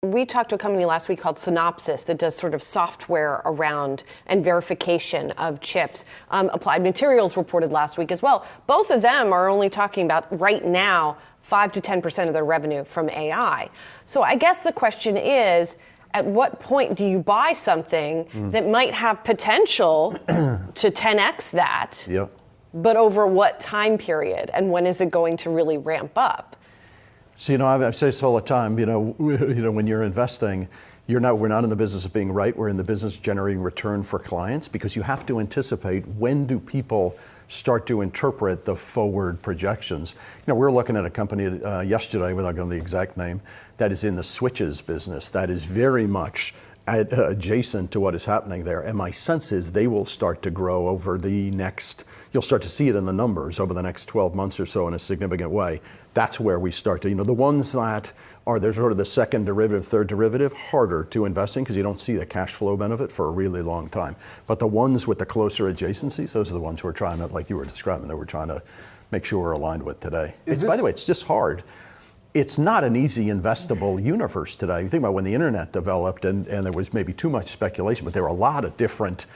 We talked to a company last week called Synopsys that does sort of software around and verification of chips. Applied Materials reported last week as well. Both of them are only talking about right now 5 to 10% of their revenue from AI. So I guess the question is, at what point do you buy something that might have potential to 10x that, but over what time period, and when is it going to really ramp up? So, I say this all the time, when you're investing, we're not in the business of being right, we're in the business of generating return for clients, because you have to anticipate, when do people start to interpret the forward projections. We're looking at a company yesterday, without going to the exact name, that is in the switches business, that is very much adjacent to what is happening there. And my sense is they will start to grow over the next, you'll start to see it in the numbers over the next 12 months or so in a significant way. That's where we start to, the ones that are, there's sort of the second derivative, third derivative, harder to invest in because you don't see the cash flow benefit for a really long time. But the ones with the closer adjacencies, those are the ones we're trying to, like you were describing, that we're trying to make sure we're aligned with today. By the way, it's just hard. It's not an easy investable universe today. You think about when the internet developed and there was maybe too much speculation, but there were a lot of different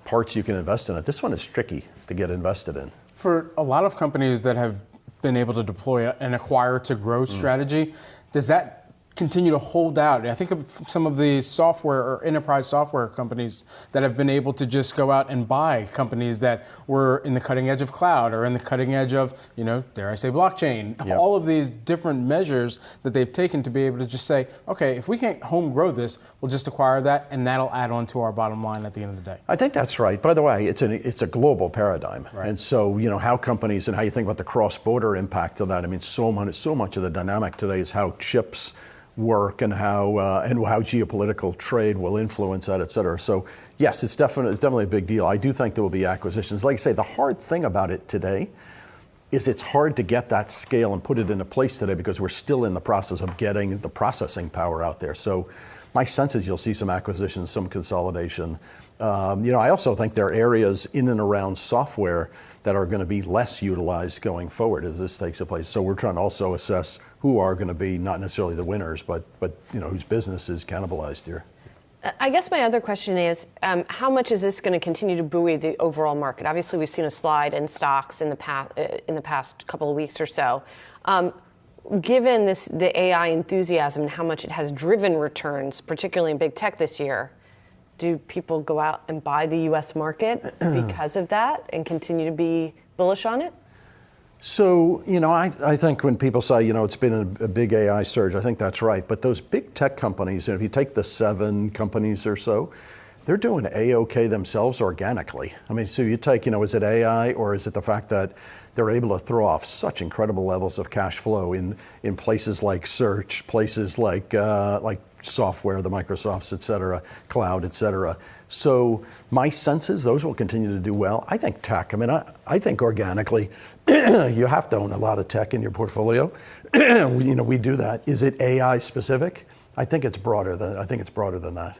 parts you can invest in it. This one is tricky to get invested in. For a lot of companies that have been able to deploy an acquire to grow strategy, does that continue to hold out? I think of some of the software or enterprise software companies that have been able to just go out and buy companies that were in the cutting edge of cloud or in the cutting edge of, dare I say, blockchain. Yep. All of these different measures that they've taken to be able to just say, okay, if we can't home grow this, we'll just acquire that, and that'll add on to our bottom line at the end of the day. I think that's right. By the way, it's a global paradigm. Right. And so, how companies and how you think about the cross-border impact of that. I mean, so much of the dynamic today is how chips work and how geopolitical trade will influence that, et cetera. So yes, it's definitely a big deal. I do think there will be acquisitions. Like I say, the hard thing about it today is it's hard to get that scale and put it into place today because we're still in the process of getting the processing power out there. So my sense is you'll see some acquisitions, some consolidation. I also think there are areas in and around software that are going to be less utilized going forward as this takes place. So we're trying to also assess who are going to be not necessarily the winners, but whose business is cannibalized here. I guess my other question is, how much is this going to continue to buoy the overall market? Obviously, we've seen a slide in stocks in the past couple of weeks or so. Given the AI enthusiasm and how much it has driven returns, particularly in big tech this year, do people go out and buy the U.S. market because of that and continue to be bullish on it? So, I think when people say, it's been a big AI surge, I think that's right. But those big tech companies, if you take the 7 companies or so, they're doing A-OK themselves organically. I mean, so you take, is it AI or is it the fact that they're able to throw off such incredible levels of cash flow in places like search, places like software, the Microsofts, et cetera, cloud, et cetera. So my sense is those will continue to do well. I think tech, I think organically, you have to own a lot of tech in your portfolio. We do that. Is it AI specific? I think it's broader than that.